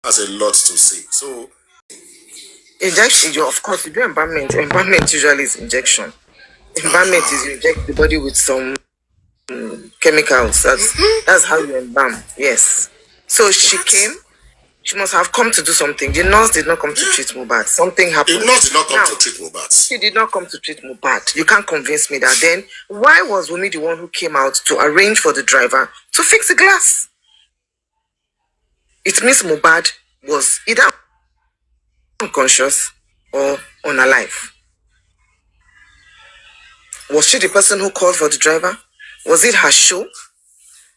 has a lot to say. So injection, of course, you do embalmment. Embalmment usually is injection. Embalmment is you inject the body with some chemicals. That's how you embalm. Yes. So she came. She must have come to do something. The nurse did not come to treat Mohbad. Something happened. The nurse did not come to treat Mohbad. She did not come to treat Mohbad. You can't convince me that. Then why was Wunmi the one who came out to arrange for the driver to fix the glass? It means Mohbad was either unconscious or unalive. Was she the person who called for the driver? Was it her show?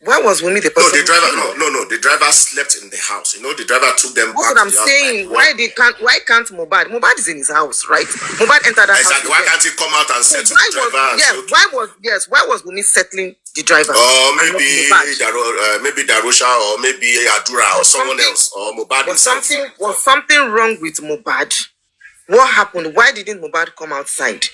Why was Wunmi the person? No, the driver. No. The driver slept in the house. You know, the driver took them. That's back what I'm saying. Why can't Mohbad? Mohbad is in his house, right? Mohbad entered that house. Why can't he come out and settle the driver? Why was Wunmi settling the driver? Or maybe Darusha, or maybe Adura, or someone else, or Mohbad himself. Was something wrong with Mohbad? What happened? Why didn't Mohbad come outside?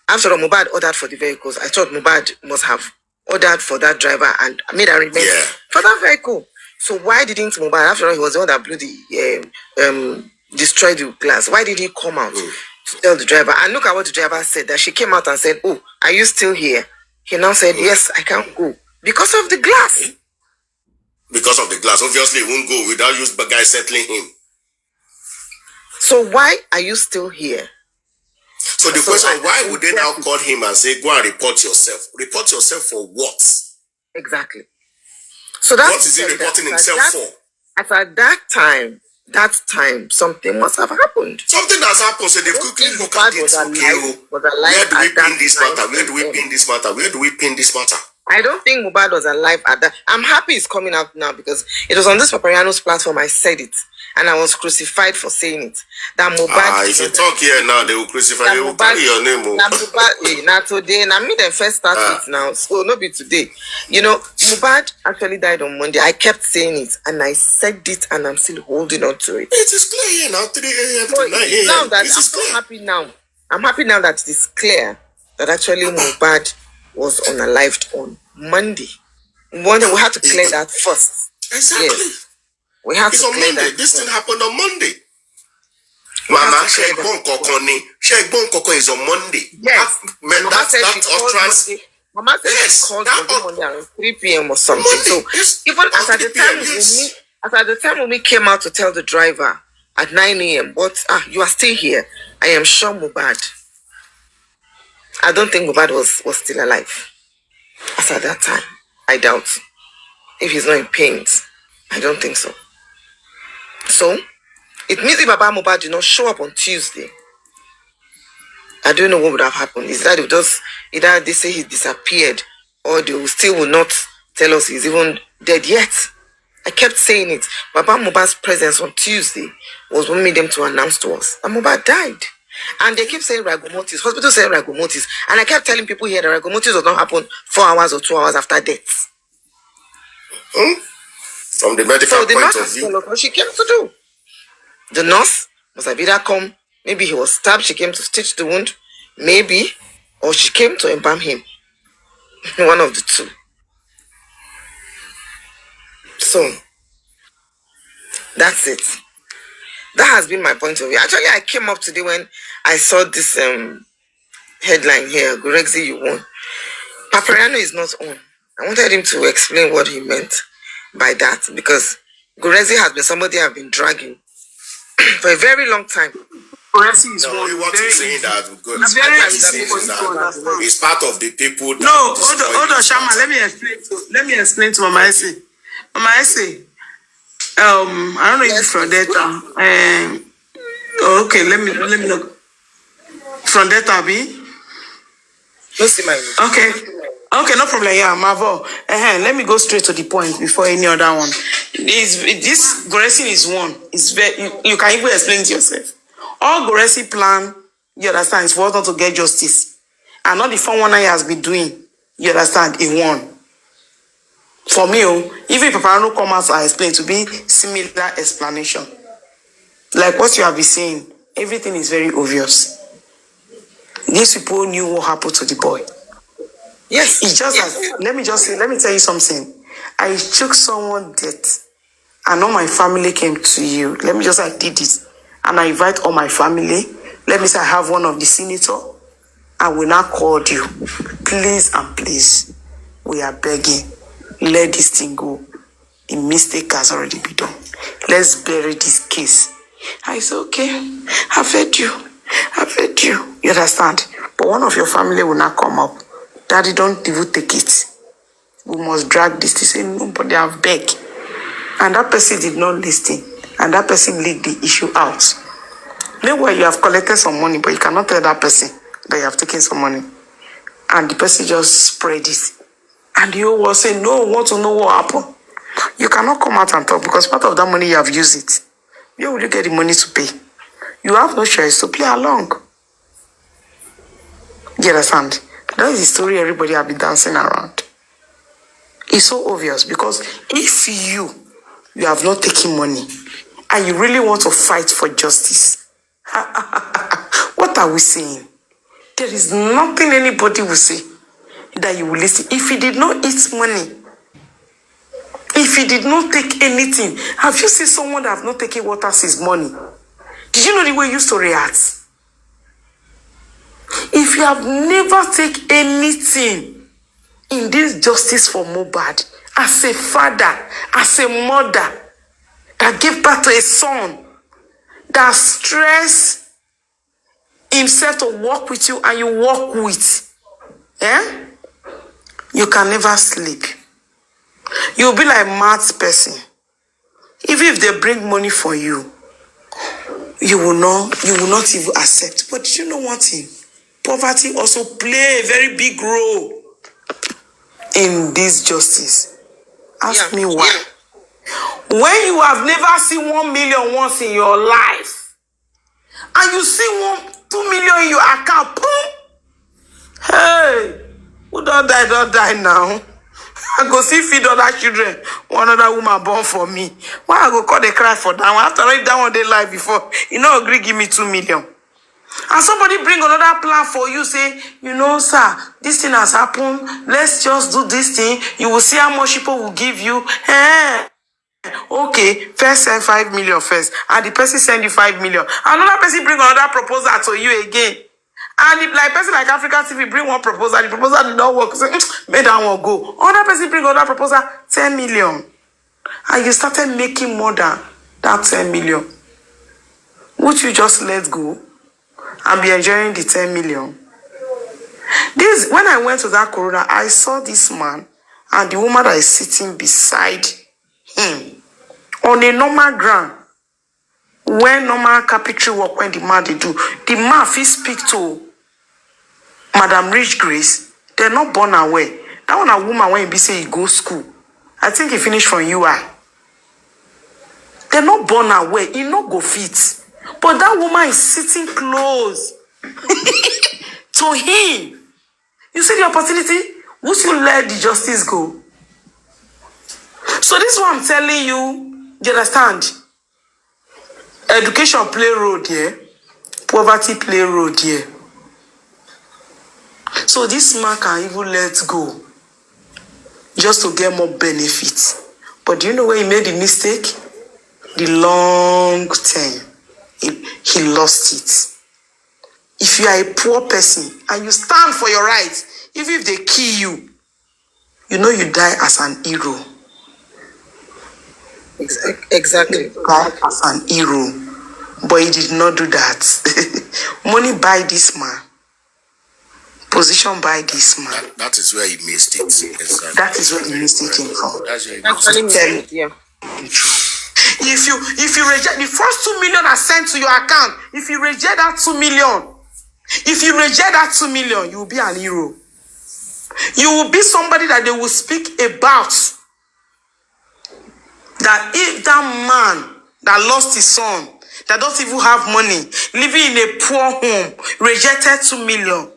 After all, Mohbad ordered for the vehicles. I thought Mohbad must have ordered for that driver and made arrangements for that vehicle. So why didn't Mohbad, after all, he was the one that blew the destroyed the glass. Why did he come out to tell the driver? And look at what the driver said. That she came out and said, "Oh, are you still here?" He now said, "Yes, I can't go because of the glass." Because of the glass, obviously, he won't go without you guys settling him. So why are you still here? So the question, why would they now call him and say, "Go and report yourself"? Report yourself for what? Exactly. So that's what is he reporting himself for? As at that time, something must have happened. Something has happened. So they've quickly looked at it. Okay, where do we pin this matter? Where do we pin this matter? Where do we pin this matter? I don't think Mohbad was alive at that. I'm happy it's coming out now because it was on this Papariano's platform. I said it. And I was crucified for saying it. That Mohbad. If you talk here now, they will crucify you. They will carry your name. Not today. Now me them first start it now. So not be today. You know, Mohbad actually died on Monday. I kept saying it and I said it and I'm still holding on to it. It is clear here now. 3 a.m. to 9 a.m. Now that I'm happy now. I'm happy now that it is clear that actually Mohbad was unalived on Monday. We had to clear that first. Exactly. Yes. We have it's on Monday. This thing happened on Monday. Mama, Shegbon Koko is on Monday. Yes. Mama said she called Monday around 3 p.m. or something. Monday. So even as at the time when we came out to tell the driver at 9 a.m., but you are still here. I am sure Mohbad. I don't think Mohbad was still alive. As at that time. I doubt. If he's not in pain, I don't think so. So, it means if Baba Mohbad did not show up on Tuesday, I don't know what would have happened. Is that either they say he disappeared or they still will not tell us he's even dead yet. I kept saying it. Baba Mohbad's presence on Tuesday was what made them to announce to us that Mohbad died. And they keep saying Ragomotis. Hospital saying Ragomotis. And I kept telling people here that Ragomotis does not happen 4 hours or 2 hours after death. From the medical point of view. What she came to do. The nurse must have either come, maybe he was stabbed, she came to stitch the wound, maybe, or she came to embalm him. One of the two. So, that's it. That has been my point of view. Actually, I came up today when I saw this headline here, Gorexi, you won. Papariano is not on. I wanted him to explain what he meant by that because Gorexi has been somebody I've been dragging for a very long time. Gorexi is one. What he's saying that it's part of the people. No, hold on, Shama. Let me explain to Mama Ese. Mama Ese, I don't know if from data. Okay, let me look. From data, B. Okay, no problem. Yeah, Marvel. Let me go straight to the point before any other one. This Gorexi is one. It's very. You can even explain it yourself. All Gorexi plan, you understand, is for us not to get justice, and not the 419 has been doing. You understand? He won. For me, even if Papariano come out and explain, to be similar explanation. Like what you have been saying, everything is very obvious. These people knew what happened to the boy. Yes. It's just let me tell you something. I took someone death and all my family came to you. Let me just say I did it. And I invite all my family. Let me say I have one of the senator. I will not call you. Please and please, we are begging. Let this thing go. The mistake has already been done. Let's bury this case. I said, okay, I've heard you. I've heard you. You understand? But one of your family will not come up. Daddy, don't even take it. We must drag this. They say, no, but they have begged. And that person did not listen. And that person leaked the issue out. Meanwhile, you have collected some money, but you cannot tell that person that you have taken some money. And the person just spread it. And you will say, no, want to know what happened. You cannot come out and talk because part of that money you have used it. Where will you get the money to pay? You have no choice to play along. You understand? That is the story everybody have been dancing around. It's so obvious because if you have not taken money and you really want to fight for justice, what are we saying? There is nothing anybody will say that you will listen. If he did not eat money, if he did not take anything, have you seen someone that have not taken what as his money? Did you know the way he used to react? If you have never taken anything in this justice for Mohbad, as a father, as a mother, that gave birth to a son, that stressed himself to work with you and you work with, you can never sleep. You'll be like a mad person. Even if they bring money for you, you will not even accept. But do you know one thing? Poverty also play a very big role in this justice. Ask me why. When you have never seen 1 million once in your life, and you see 2 million in your account, boom! Hey, who don't die now. I go see feed other children. One other woman born for me. Why I go call the cry for that one? After I that one day life before, you know, agree give me 2 million. And somebody bring another plan for you, say, you know, sir, this thing has happened. Let's just do this thing. You will see how much people will give you. Okay, first send 5 million first. And the person send you 5 million. Another person bring another proposal to you again. And if like person like Africa TV bring one proposal, the proposal did not work. Say, make that one go. Another person bring another proposal, 10 million. And you started making more than that 10 million. Would you just let go and be enjoying the 10 million? This, when I went to that corona, I saw this man and the woman that is sitting beside him on a normal ground. When normal carpentry work, when the man they do, the man if he speak to Madam Rich Grace, they're not born away. That one a woman when he say he go school. I think he finished from UI. They're not born away. He not go fit. But that woman is sitting close to him. You see the opportunity? Would you let the justice go? So this is what I'm telling you. Do you understand? Education play role here. Poverty play role here. So this man can even let go just to get more benefits. But do you know where he made the mistake? The long term. He lost it. If you are a poor person and you stand for your rights, even if they kill you, you know you die as an hero. Exactly. You die as an hero. But he did not do that. Money buy this man. Position by this man. That is where he missed it. Exactly. That is where the mistake came from. That's where he Actually, missed it. yeah. If you reject the first 2 million are sent to your account, if you reject that 2 million, you will be an hero. You will be somebody that they will speak about. That if that man that lost his son, that doesn't even have money, living in a poor home, rejected 2 million.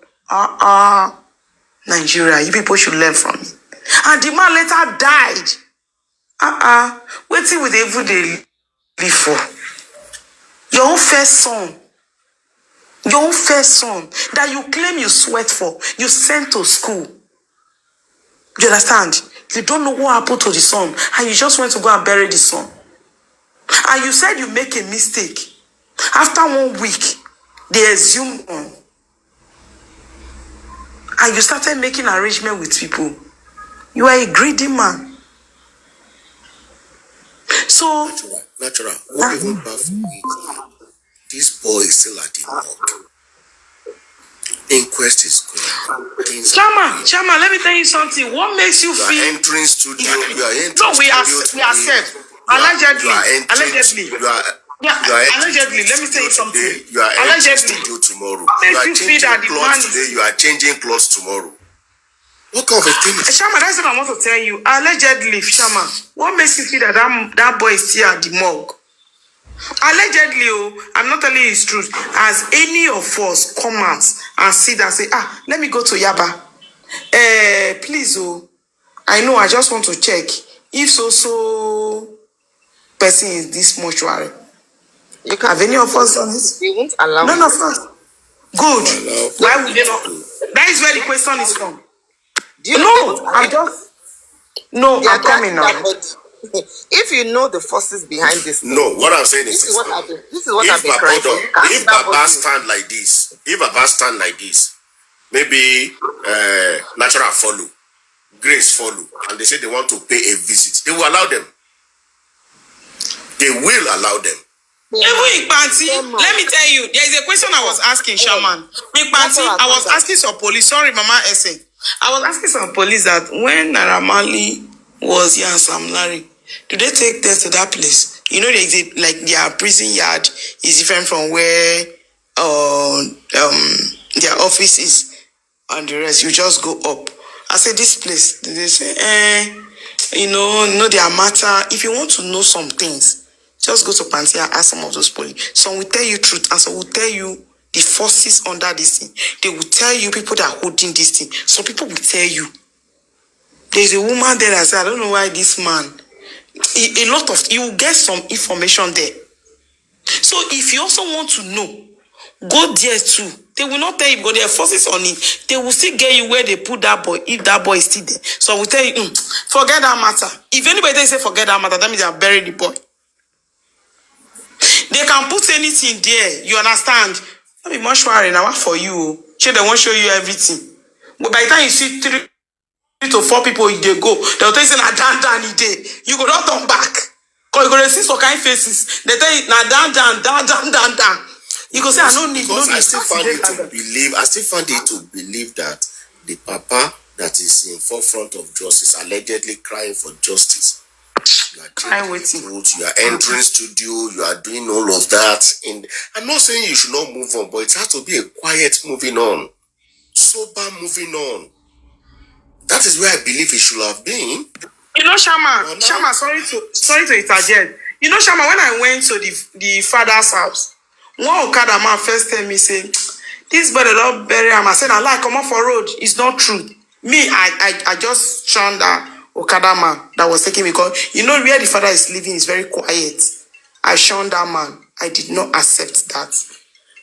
Nigeria, you people should learn from it. And the man later died. Waiting with evil they live for. Your own first son that you claim you sweat for, you sent to school. Do you understand? You don't know what happened to the son, and you just went to go and bury the son. And you said you make a mistake. After 1 week, they assume on. And you started making arrangement with people. You are a greedy man. So natural. What even bad me? This boy is still at the morgue. Inquest is going on. Chama, let me tell you something. What makes you feel? You are entering studio. No, we accept. Allegedly. Allegedly. Let me tell you something. You are entering studio tomorrow. You are changing clothes today. You are changing clothes tomorrow. What kind of a thing? Shama, that's what I want to tell you. Allegedly, Shama, what makes you feel that boy is still at the morgue? Allegedly, I'm not telling you it's truth. As any of us come out and see that, say, let me go to Yaba. Please, I know, I just want to check if so person is this mortuary. You can have any of us done it? We won't allow. None of us. Good. Why would they not? That is where the question is from. I'm coming now. If you know the forces behind this, no, what I'm saying is this is what I've been crying for. If Baba stand like this, maybe natural follow, grace follow, and they say they want to pay a visit, they will allow them. They will allow them. Let me tell you, there is a question I was asking, Shaman. I was asking some police. Sorry, Mama Essay. I was asking some police that when Naramali was here and Sam Larry, do they take them to that place? You know, their prison yard is different from where their office is and the rest. You just go up. I said, this place. They say, their matter. If you want to know some things, just go to Panty and ask some of those police. Some will tell you truth and some will tell you the forces under this thing. They will tell you people that are holding this thing. Some people will tell you. There's a woman there that said, I don't know why this man. You will get some information there. So if you also want to know, go there too. They will not tell you because there are forces on it. They will still get you where they put that boy, if that boy is still there. So I will tell you, forget that matter. If anybody say forget that matter, that means they have buried the boy. They can put anything there, you understand? Not be mortuary now for you. Sure, they won't show you everything. But by the time you see 3 to 4 people, they go. They'll tell you, down, you go not turn back. Because you go to see some kind of faces. They tell you, down. You go say, I don't need. I still find it to believe that the papa that is in forefront of justice, allegedly crying for justice. You are waiting. You are entering studio. You are doing all of that. I'm not saying you should not move on, but it has to be a quiet moving on, sober moving on. That is where I believe it should have been. Shama, sorry to interject. Shama, when I went to the father's house, one Okada man first tell me, say, this brother don't bury him. I said, I like come off for road. It's not true. Me, I just shunned that Okada man that was taking me because where the father is living is very quiet. I shunned that man. I did not accept that.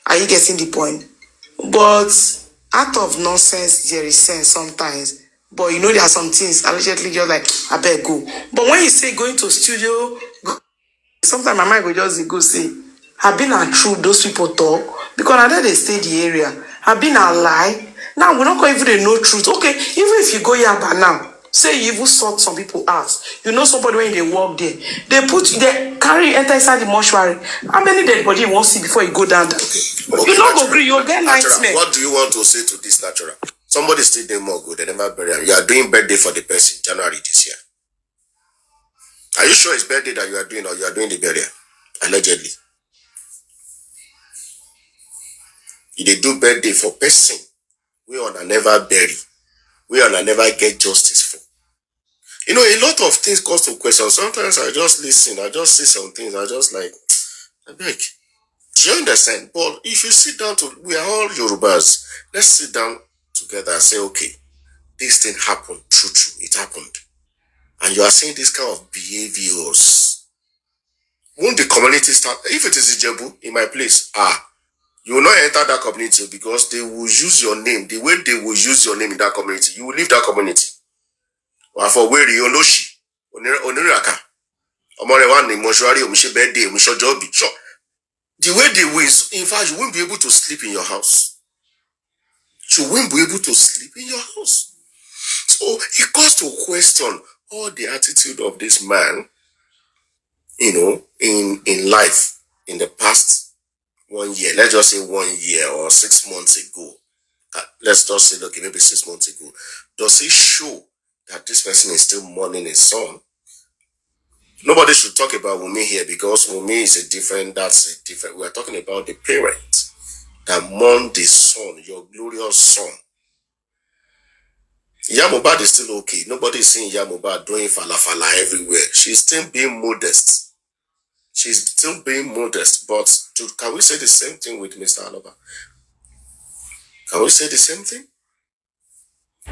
Are you getting the point? But out of nonsense, there is sense sometimes. But there are some things allegedly just like I better go. But when you say going to studio, sometimes my mind will just go say, have been a true those people talk because I know they stay the area. Have been a lie. Now we're not going even know truth. Okay, even if you go here by now, say you even sort some people out. Somebody when they walk there, they carry enter inside the mortuary. How many dead body you won't see before you go down there? Okay, you not agree, you'll get nightmare. What do you want to say to this natural? Somebody still doing more good, they never bury him. You are doing birthday for the person, January this year. Are you sure it's birthday that you are doing or you are doing the burial? Allegedly. You dey do birthday for person we on a never bury, we on a never get justice for. A lot of things cause to question. Sometimes I just listen, I just see some things, I just like, I beg. Do you understand? But if you sit down we are all Yorubas, let's sit down together and say, okay, this thing happened, true, it happened. And you are seeing this kind of behaviors. Won't the community start, if it is Ijebu in my place, you will not enter that community because they will use your name. The way they will use your name in that community, you will leave that community. For where you Oloshi, Oniraka. The way they win, in fact, you won't be able to sleep in your house. You won't be able to sleep in your house. So it calls to question all the attitude of this man, in life in the past 1 year. Let's just say 1 year or 6 months ago. Let's just say, okay, maybe 6 months ago. Does it show that this person is still mourning his son? Nobody should talk about Wunmi here because Wunmi is that's a different. We are talking about the parent that mourned the son, your glorious son. Mohbad is still okay. Nobody is seeing Mohbad doing falafala everywhere. She's still being modest. She's still being modest. But can we say the same thing with Mr. Aloba? Can we say the same thing?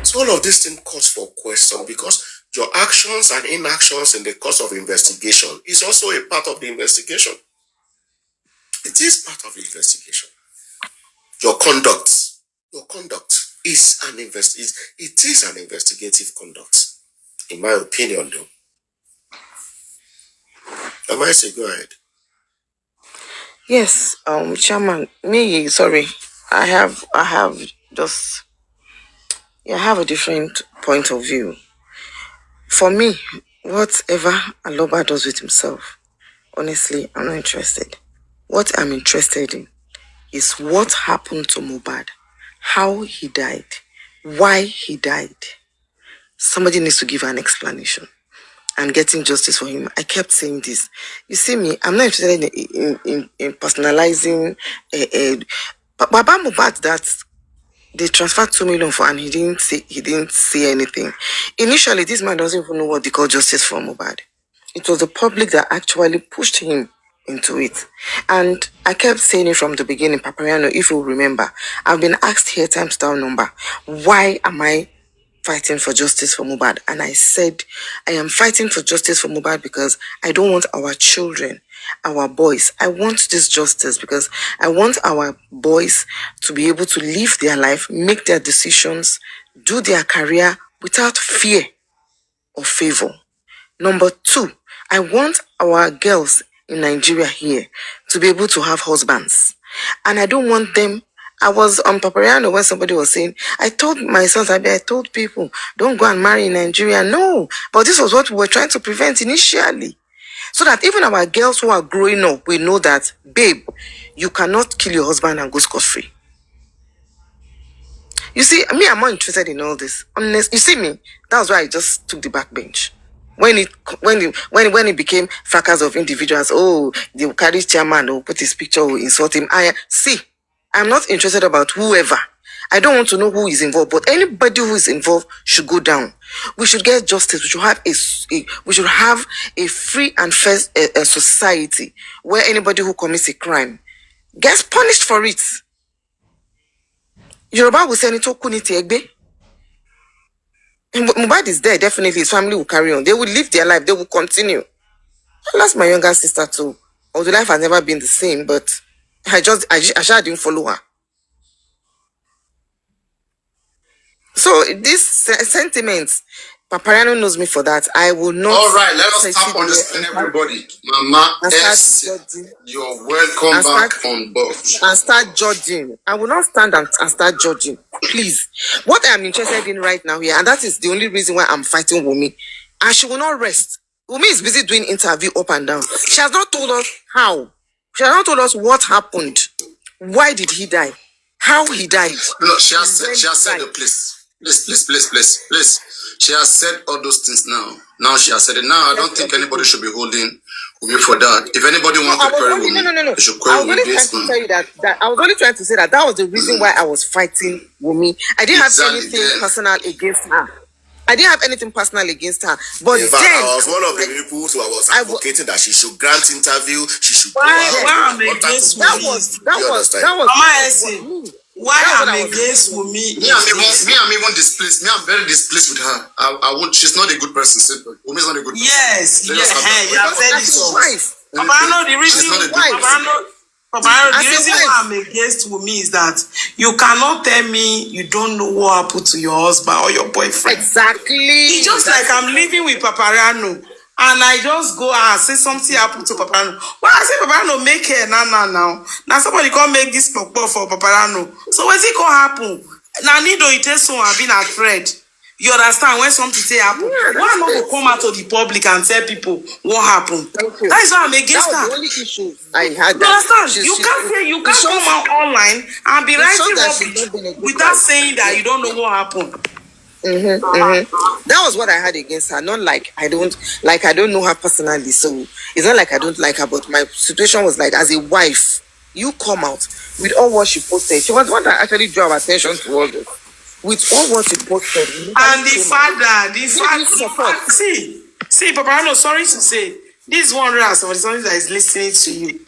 So all of this thing calls for question because your actions and inactions in the course of investigation is also a part of the investigation. It is part of the investigation. Your conduct is an investigative conduct, in my opinion, though. I might say, go ahead. Yes, Chairman. Sorry, I have a different point of view. For me, whatever Aloba does with himself, honestly, I'm not interested. What I'm interested in is what happened to Mohbad, how he died, why he died. Somebody needs to give an explanation and getting justice for him. I kept saying this. You see me, I'm not interested in personalizing Baba Mohbad that they transferred 2 million for and he didn't say anything. Initially, this man doesn't even know what they call justice for Mohbad. It was the public that actually pushed him into it. And I kept saying it from the beginning, Papariano, if you remember, I've been asked here times down number, why am I fighting for justice for Mohbad? And I said, I am fighting for justice for Mohbad because I don't want our children, our boys. I want this justice because I want our boys to be able to live their life, make their decisions, do their career without fear or favor. Number 2, I want our girls in Nigeria here to be able to have husbands. And I don't want them. I was on Papariano when somebody was saying, I told my sons, I told people, don't go and marry in Nigeria. No, but this was what we were trying to prevent initially. So that even our girls who are growing up, we know that, babe, you cannot kill your husband and go scot-free. You see, me, I'm more interested in all this. Honest, you see me, that was why I just took the back bench. When it became fracas of individuals, they will carry chairman, or put his picture, or insult him. I'm not interested about whoever. I don't want to know who is involved, but anybody who is involved should go down. We should get justice. We should have a free and fair society where anybody who commits a crime gets punished for it. Yoruba will say, Mohbad is there, definitely his family will carry on. They will live their life, they will continue. I lost my younger sister too. Although life has never been the same, but I didn't follow her. So these sentiments, Papariano knows me for that. I will not. All right, let us tap on the screen, everybody. Mama S, you're welcome back on board. And start judging. I will not stand and start judging. Please. What I am interested in right now here, and that is the only reason why I'm fighting Wunmi, and she will not rest. Wunmi is busy doing interview up and down. She has not told us how. She has not told us what happened. Why did he die? How he died. No, she has said the place. Please. She has said all those things now. Now she has said it. Now I don't think anybody should be holding Wunmi for that. If anybody wants to query Wunmi, they should query Wunmi. I was only trying to say that was the reason why I was fighting Wunmi. I didn't have anything personal against her. But in fact, I was one of the people who was advocating that she should grant interview. She should. Why I'm against Wunmi? Why I'm against Wunmi? Me, I'm even displeased. Me, I'm very displeased with her. I won't. She's not a good person. Wunmi is not a good person. Yes. You have said it twice. Papa, the reason why I'm against Wunmi is that you cannot tell me you don't know what happened to your husband or your boyfriend. Exactly. It's just like I'm living with Papariano. and I just go and say something happened to Paparano. When I say Paparano make hair now somebody come make this pop for Paparano. So what's it gonna happen? Now Nido it takes so I've been a thread. You understand when something say happen? Why not to come out to the public and tell people what happened? That is why I'm against that. The only issue I had. You understand? You can't come out online and be writing rubbish without saying that you don't know what happened. That was what I had against her. Not like I don't know her personally. So it's not like I don't like her, but my situation was like, as a wife, you come out with all what she posted. She was one that actually drew our attention to all this. With all what she posted. And the father, see, Paparano, sorry to say, this 170 something that is listening to you.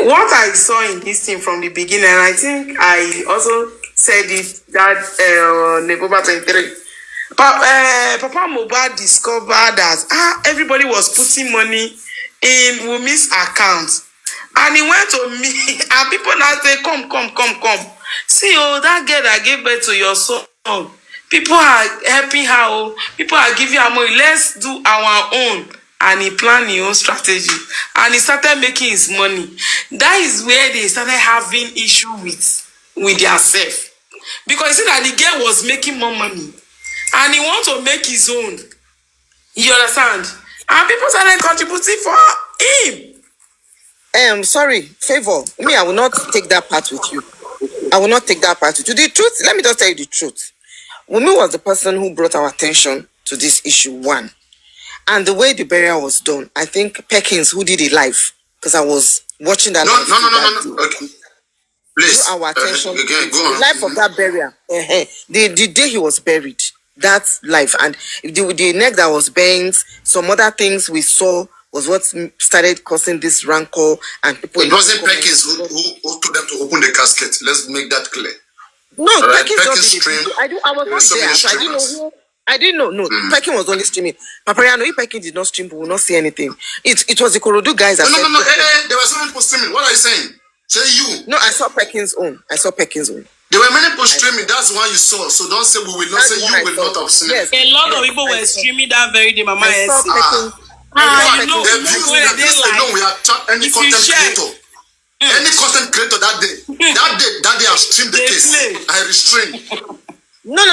What I saw in this thing from the beginning, and I think I also said it that November 23. Papa Mohbad discovered that everybody was putting money in Wunmi's account. And he went to me, and people now say, come. See, that girl that gave birth to your son, people are helping her, people are giving her money. Let's do our own. And he planned his own strategy. And he started making his money. That is where they started having issue with themselves. Because you see that the girl was making more money. And he wants to make his own. You understand? And people started contributing for him. Sorry, Favor. Me, I will not take that part with you. The truth, let me just tell you the truth. Wunmi was the person who brought our attention to this issue, one. And the way the burial was done, I think Perkins, who did it live, because I was watching that. No. Okay. Please. Drew our attention Go on. the life of that burial. The day he was buried, that's life. And the neck that was bent, some other things we saw was what started causing this rancor, and people. It wasn't Perkins who told them to open the casket. Let's make that clear. No, right, Perkins streamed. I was not there, so I didn't know who. I didn't know. No, Perkins was only streaming. Paparano, if Perkins did not stream, we will not see anything. It was the Korodu guys that No. There was someone for streaming. What are you saying? Say you. No, I saw Perkins' own. There were many people streaming. That's why you saw. So don't say we will not. Say you will not have seen. Yes. A lot of people were streaming that very day. Mama, I saw Perkins. We are any content creator. Any content creator that day I streamed the case. I restrained. No.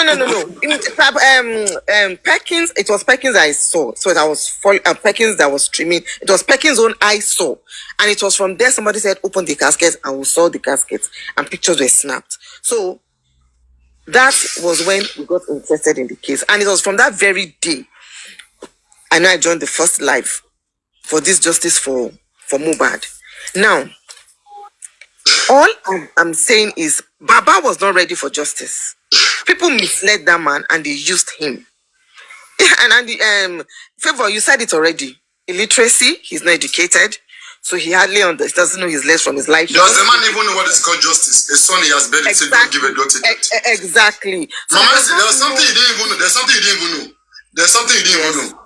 Perkins, it was Perkins I saw. So that was Perkins that was streaming. It was Perkins' own I saw. And it was from there somebody said, open the casket, and we saw the casket. And pictures were snapped. So that was when we got interested in the case. And it was from that very day. I know I joined the first live for this justice for Mohbad. Now, all I'm saying is Baba was not ready for justice. People misled that man and they used him. And Favor, you said it already. Illiteracy, he's not educated, so he hardly doesn't know his less from his life. Does the man even know what is called justice? His son he has buried, said don't give a dirty death. Exactly. Mama, there's something you didn't even know. There's something you didn't even know.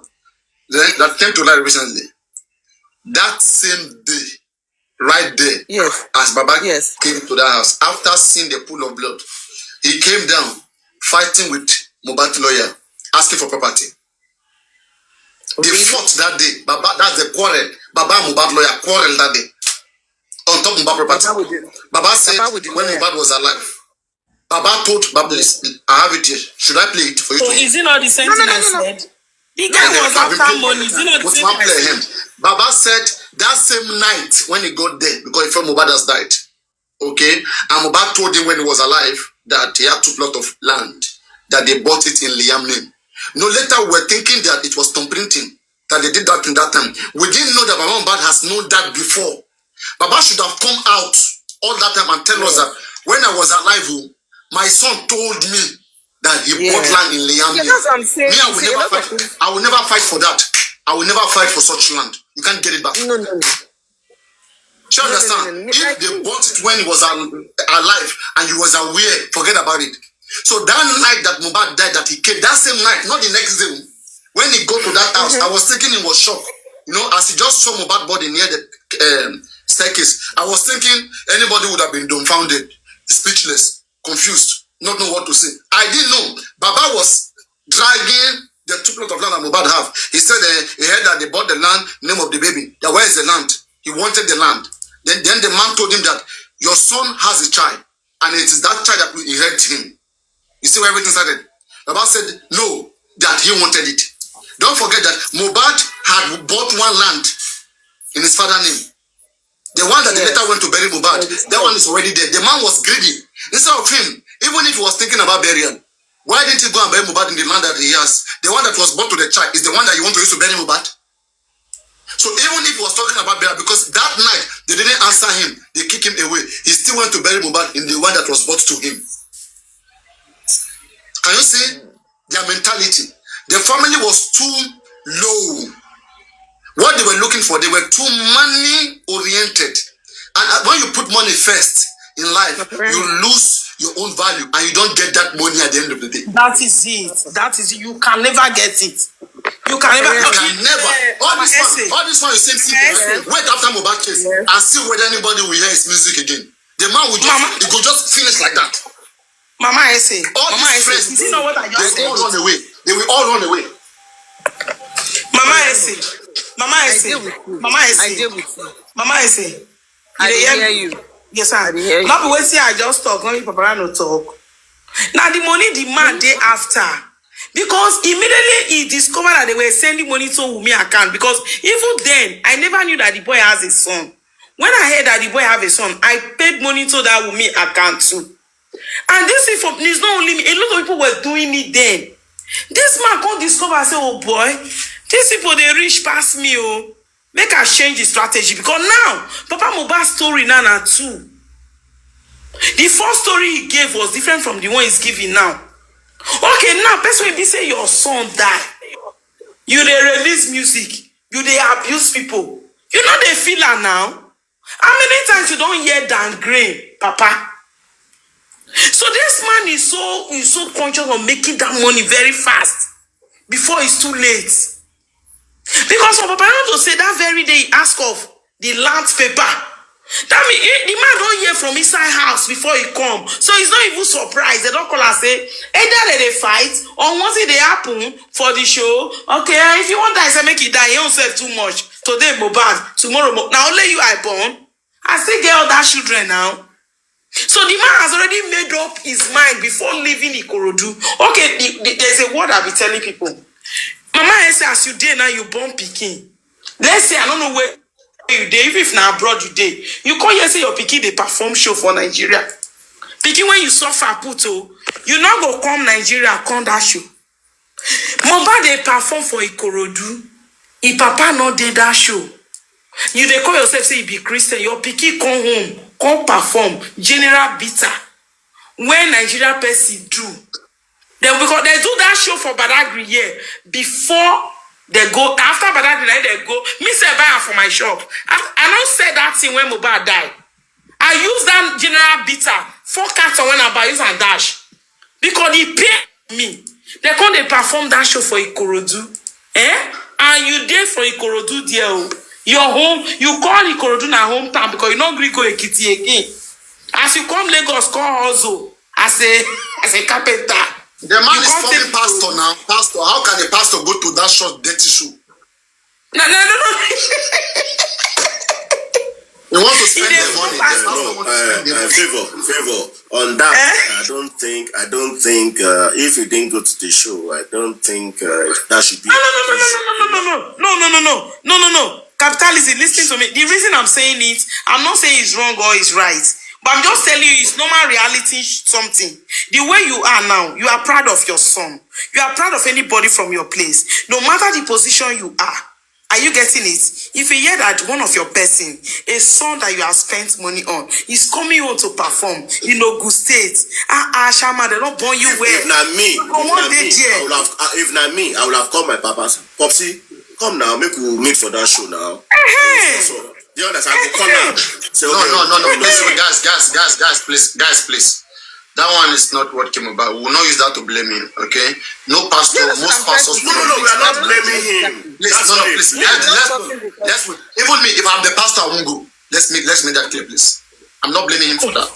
Then that came to light recently. That same day, right there, as Baba came to that house, after seeing the pool of blood, he came down fighting with Mohbad's lawyer, asking for property. They fought that day. Baba, that's the quarrel. Baba and Mohbad lawyer quarreled that day. On top of Mohbad property. Baba said when Mohbad was alive, Baba told Baba, I have it here. Should I play it for you? So is it not the same thing I said? The guy was after money. Is it not the same thing I said? Baba said that same night when he got there, because he felt Mohbad has died. Okay? And Mohbad told him when he was alive that he had 2 plots of land, that they bought it in Liam name. No, later we were thinking that it was Tom Printing, that they did that in that time. We didn't know that Baba Mohbad has known that before. Baba should have come out all that time and tell us that when I was alive, my son told me that he bought land in Liam name. That's what I'm saying. Me, I will never fight for that. I will never fight for such land. You can't get it back. No. Do you understand? If they bought it when he was alive and he was aware, forget about it. So that night that Mohbad died, that he came, that same night, not the next day, when he go to that house, I was thinking he was shocked. You know, as he just saw Mohbad body near the staircase, I was thinking anybody would have been dumbfounded, speechless, confused, not know what to say. I didn't know. Baba was dragging the 2 plots of land that Mohbad have. He said he heard that they bought the land, name of the baby. That where is the land? He wanted the land. Then the man told him that your son has a child, and it is that child that will inherit him. You see where everything started? Baba said no, that he wanted it. Don't forget that Mohbad had bought one land in his father's name. The one that the later went to bury Mohbad, that one is already dead. The man was greedy. Instead of him, even if he was thinking about burial, why didn't he go and bury Mohbad in the land that he has? The one that was bought to the child is the one that you want to use to bury Mohbad. So even if he was talking about burial, because that night they didn't answer him, they kicked him away, he still went to bury Mohbad in the one that was bought to him. Can you see their mentality? The family was too low. What they were looking for, they were too money oriented. And when you put money first in life, you lose your own value and you don't get that money at the end of the day. That is it. That is it. You can never get it. You can never. You can never. All this one you say, wait after Mohbad case and see whether anybody will hear his music again. The man will just, it could just finish like that. Mama Essay. All these friends, you know what I just said? They all run away. They will all run away. Mama Essay. Mama Essay. Mama Essay. I deal with you. Mama Essay. I hear you. Yes, I hear you. Not be waiting, I just talk. Only Papa no talk. Now the money the man day after. Because immediately he discovered that they were sending money to Wunmi account. Because even then, I never knew that the boy has a son. When I heard that the boy have a son, I paid money to that Wunmi account too. And this is not only me. A lot of people were doing it then. This man can't discover and say, oh boy, these people, they reach past me, oh. Make us change the strategy. Because now, Papa Mohbad's story now too. The first story he gave was different from the one he's giving now. Okay, now, person will be say your son died. You they release music. You they abuse people. You know they feel her now. How many times you don't hear Dan Gray, Papa? So this man is so conscious of making that money very fast before it's too late. Because for Papa to say that very day he asked of the land paper. That means the man don't hear from inside house before he come. So he's not even surprised. They don't call and say, either they fight or once it they happen for the show. Okay, if you want that, say make it die. You don't save too much. Today Mohbad, tomorrow now only you I born. I still get all that children now. So the man has already made up his mind before leaving Ikorodu. Okay, there's a word I'll be telling people. Mama say as you did now you born pikin. Let's say I don't know where you dey, if now abroad you dey. You call here say your pikin they perform show for Nigeria. Pikin when you suffer put you not go come Nigeria come that show. Mohbad they perform for Ikorodu. If Papa not did that show. You they call yourself say you be Christian. Your pikin come home. Come perform general bitter when Nigeria person do. Then because they do that show for Badagry here before they go after Badagry they go. Me say buy her for my shop. I don't say that thing when Mohbad die. I use that general bitter 4 carton when I buy use and dash because he pay me. They come they perform that show for Ikorodu, and you there for Ikorodu there. Your home, you call Ikorodu na hometown because you not agree go Ekiti again. As you come Lagos, call also as a carpenter. The man is forming pastor now. Pastor, how can a pastor go to that short dirty show? No. He wants to spend the money. Favor. On that, I don't think. If you didn't go to the show, I don't think that should be. No. Capitalism, listen to me. The reason I'm saying it, I'm not saying it's wrong or it's right. But I'm just telling you, it's normal reality something. The way you are now, you are proud of your son. You are proud of anybody from your place. No matter the position you are you getting it? If you hear that one of your person, a son that you have spent money on, is coming home to perform in Ogun State, Shama, they don't born you well. If not me, I would have called my papa. Popsy, come now, make we meet for that show now. So, you understand? I go call now. No. Please, please. That one is not what came about. We will not use that to blame him, okay? No pastor, most pastors. No, we are not blaming him. Please. Let's even me, if I'm the pastor, I won't go. Let's make that clear, please. I'm not blaming him for that.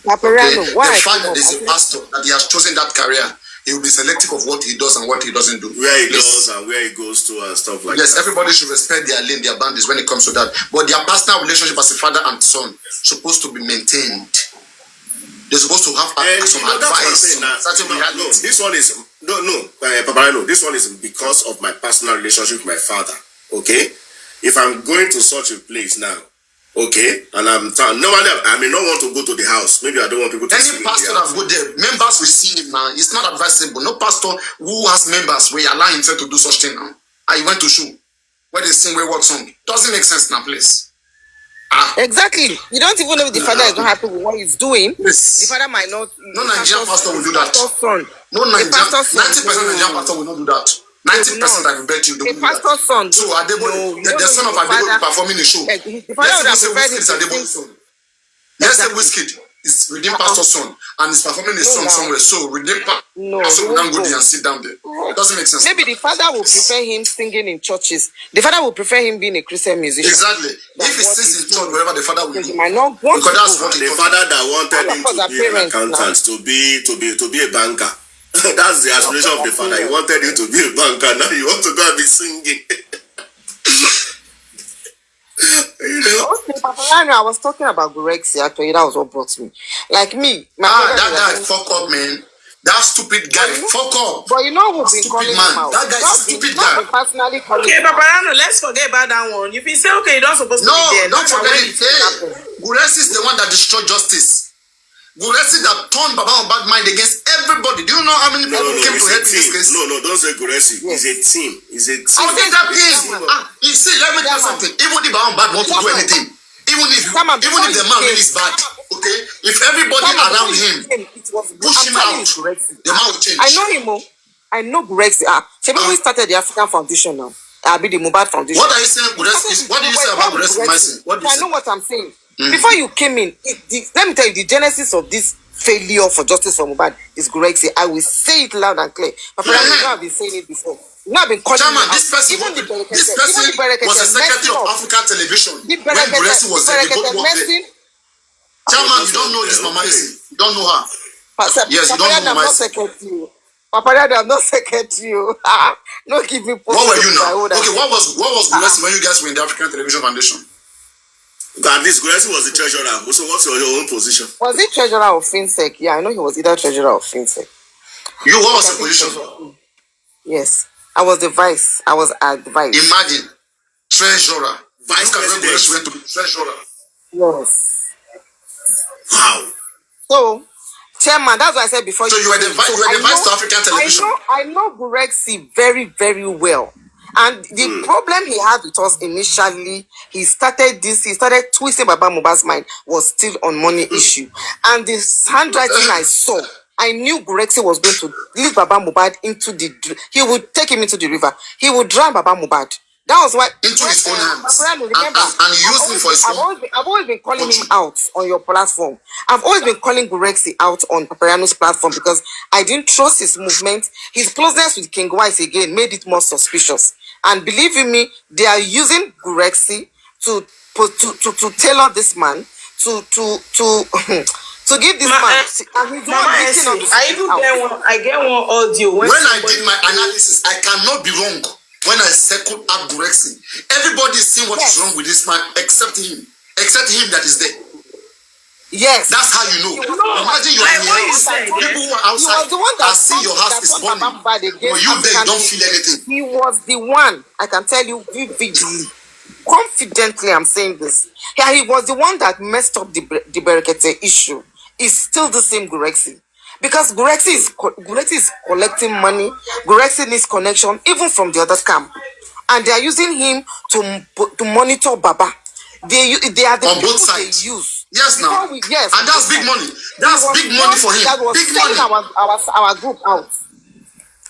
Okay? The fact that there's a pastor that he has chosen that career he will be selective of what he does and what he doesn't do. Where he does and where he goes to and stuff like that. Yes, everybody should respect their lane, their boundaries when it comes to that. But their personal relationship as a father and son supposed to be maintained. They're supposed to have some advice. This one is Papa, this one is because of my personal relationship with my father. Okay, if I'm going to such a place now, okay, and normally I may not want to go to the house. Maybe I don't want people to see any pastor that go there, members will see him now. It's not advisable. No pastor who has members will allow himself to do such thing now. I went to show where they sing wayward song. Doesn't make sense now, please. Exactly. You don't even know if the father is not happy with what he's doing. Yes. The father might not. No Nigerian pastor will do that. No Nigerian. 90% Nigerian pastor will not do that. 90% I will bet you. The pastor's son. So the son of Adebo performing a show. The father would have preferred him to sing. Let's say Whiskey is redeemed pastor's son and is performing a song somewhere. So redeemed pastor will not go there and sit down there. It doesn't make sense. Maybe the father will prefer him singing in churches. The father will prefer him being a Christian musician. Exactly. If he sings in church, wherever the father will do. He might not want because that's what the father that wanted him to be an accountant, to be a banker. That's the aspiration of the father. He wanted him to be a banker. Now you want to go and be singing. You know? Okay, Papa, I was talking about Gorexy. Actually, that was what brought me. Like me, that guy fuck up, man. That stupid guy, fuck up. But you know who's been calling him out? That guy is a stupid guy. Personally okay, Papa, let's forget about that one. If you say okay, you're not supposed to be there. No, don't forget it. Gorexy is the one that destroyed justice. Gorexy that turned Baba Mohbad mind against everybody. Do you know how many people came to help in this case? No, don't say Gorexy. Yes. It's a team. It's a team. I think that is. You see, let me tell you something. Even if Baba Mohbad wants to do anything, even if the man really is bad, okay, if everybody around him push him out, the man will change. I know him. I know Gorexy. We started the African Foundation now. I'll be the Mohbad Foundation. What are you saying, Gorexy? What do you say about Gorexy? I know what I'm saying. Before you came in, let me tell you, the genesis of this failure for justice for Mohbad is Gorexy. I will say it loud and clear. Papa, you know I've been saying it before. You know I've been calling Chairman, this person was a secretary of African television when Gorexy was there. They both worked there. Chairman, you don't know this Mama Isi. You don't know her. Yes, you don't know Mama Isi. Papa, I'm not secretary. No, give me. What were you now? Okay, what was Gorexy when you guys were in the African Television Foundation? At least Gorexy was the treasurer. So what's your own position? Was he treasurer of FinSec? Yeah, I know he was either treasurer of FinSec. What was the position? Yes, I was the vice. I was advised. Imagine, treasurer. Vice Gorexy went to be treasurer. Yes. Wow. So, chairman, that's what I said before. So you were the vice to African Television. I know Gorexy very, very well. And the problem he had with us initially, he started twisting Baba Mohbad's mind, was still on money issue. And this handwriting I saw, I knew Gorexy was going to lead Baba Mohbad he would take him into the river. He would drown Baba Mohbad. That was why into his own hands. And use him for his own. I've always been calling him out on your platform. I've always been calling Gorexy out on Papariano's platform because I didn't trust his movement. His closeness with King Wise again made it more suspicious. And believe in me, they are using Gorexy to tailor this man to give this man. I get one audio. When I did my analysis, I cannot be wrong. When I circled out Gorexy, everybody is seeing what is wrong with this man except him that is there. Yes, that's how you know. Imagine you are in your house, people who are outside and see your house is burning. But you there, you don't feel anything. He was the one, I can tell you vividly, confidently, I'm saying this. Yeah, he was the one that messed up the Berekete issue. It's still the same Gorexy. Because Gorexy is collecting money. Gorexy needs connection, even from the other camp. And they are using him to monitor Baba. They are the on people both sides. They use. Yes, now. Yes, and that's big money. That's big money for him. That was big selling our group out.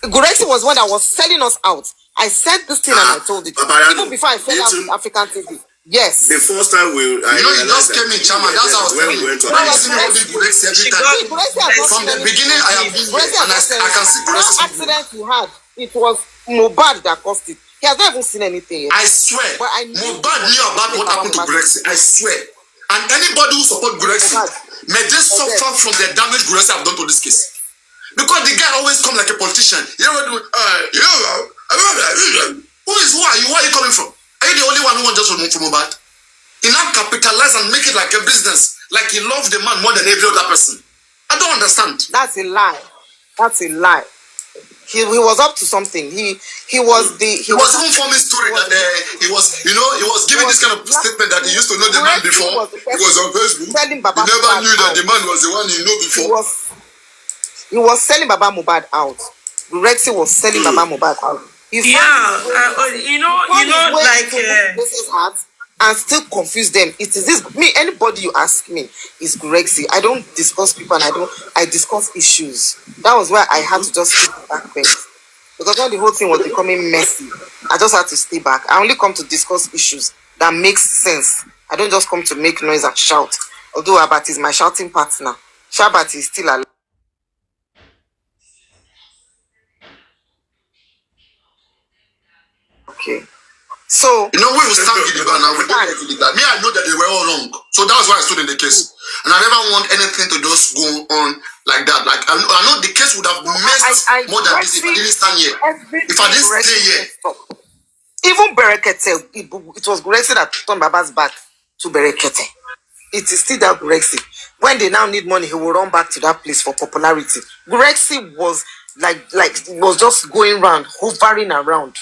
Gorexy was one that was selling us out. I said this thing and I told it. Even before I fell out with African TV. Yes. The first time you just came in, Chairman. That's how I was telling you. When you see me holding Gorexy every time. From the beginning, I have been here and I can see Gorexy. The accident you had, it was Mohbad that caused it. He has not even seen anything yet. I swear. Mohbad knew about what happened to Gorexy. I swear. And anybody who support Gorexy, may they suffer from the damage Gorexy have done to this case. Because the guy always come like a politician. You know what? Who is who are you? Where are you coming from? Are you the only one who wants just to move from Mohbad? He now capitalize and make it like a business, like he loves the man more than every other person. I don't understand. That's a lie. That's a lie. He was up to something. He was even forming story that he was giving this kind of statement that he used to know the man before. He was on Facebook. He never knew that the man was the one he knew before. He was selling Baba Mohbad out. Rexy was selling Baba Mohbad out. And still confuse them. It is this me. Anybody you ask me is Grexy. I don't discuss people, and I discuss issues. That was why I had to just keep back bench. Because when the whole thing was becoming messy, I just had to stay back. I only come to discuss issues that makes sense. I don't just come to make noise and shout. Although Abat is my shouting partner, Shabat is still alive. Okay. So we will stand with the gun now. Me, I know that they were all wrong. So that's why I stood in the case. And I never want anything to just go on like that. Like I know the case would have messed more than this if I didn't stand here. If I didn't stay here. Even Berekete, it was Grexy that turned Baba's back to Berekete. It is still that Grexy. When they now need money, he will run back to that place for popularity. Grexy was was just going around, hovering around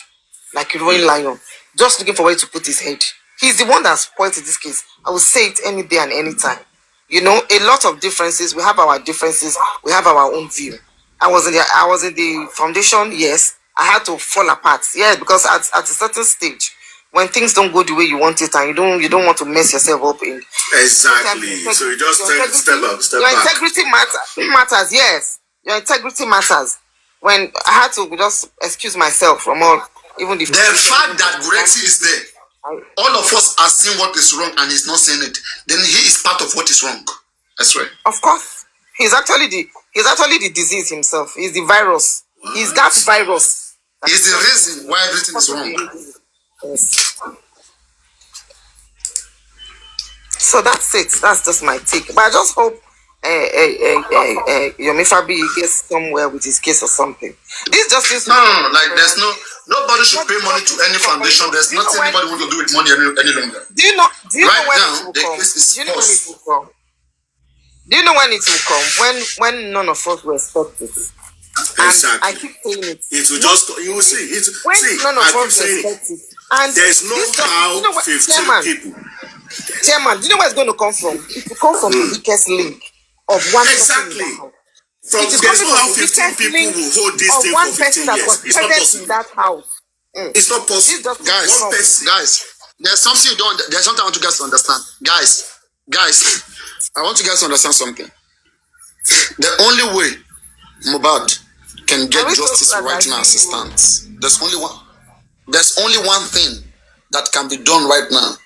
like a roaring lion, just looking for where to put his head. He's the one that spoiled this case. I will say it any day and any time. You know, a lot of differences. We have our differences. We have our own view. I was in the foundation. Yes, I had to fall apart. Yeah, because at a certain stage, when things don't go the way you want it, and you don't want to mess yourself up in. Exactly. So you just step back. Your integrity matters. Yes, your integrity matters. When I had to just excuse myself from all. Even the fact that Grexy is there, all of us are seeing what is wrong and he's not saying it. Then he is part of what is wrong. I swear. Of course, he's actually the disease himself. He's the virus. What? He's that virus. He's the reason why everything is wrong. Yes. So that's it. That's just my take. But I just hope Yomi Fabi gets somewhere with his case or something. This justice. No, like there's nobody should pay money to any foundation. There's nothing anybody want to do with money any longer. Do you know right when now, it will the come? case is paused. Do you know when it will come? When none of us will expect it. Exactly. And I keep saying it. It will just you will see it. When none of us will expect it. And there's no how 15 people. Chairman, do you know where it's going to come from? It will come from the weakest link of one person in the house. There's no how 15 people will hold this thing for 15 years. It's not possible. In that house. It's not possible. Guys, there's something there's something I want you guys to understand. Guys, I want you guys to understand something. The only way Mohbad can get justice right now as it stands. There's only one thing that can be done right now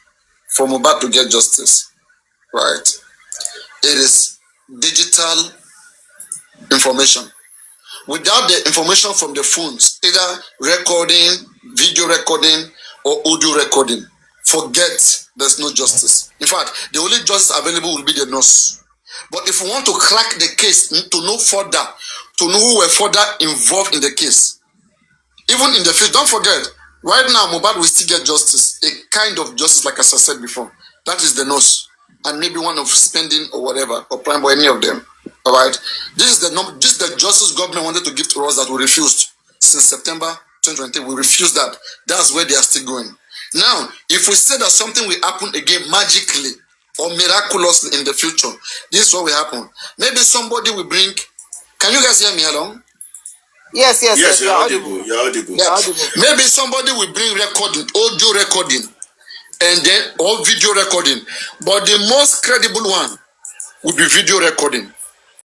for Mohbad to get justice. Right? It is digital information. Without the information from the phones, either recording, video recording, or audio recording, forget there's no justice. In fact, the only justice available will be the nurse. But if we want to crack the case, to know who were further involved in the case, even in the field, don't forget, right now, Mohbad will still get justice, a kind of justice, like as I said before. That is the nurse, and maybe one of spending or whatever, or prime or any of them. All right, this is the justice government wanted to give to us that we refused since September 2020. We refused that. That's where they are still going. Now, if we say that something will happen again magically or miraculously in the future, this is what will happen. Maybe somebody will bring. Can you guys hear me? Hello? Yes. You're audible. Yeah. Maybe somebody will bring recording, audio recording, and then or video recording. But the most credible one would be video recording.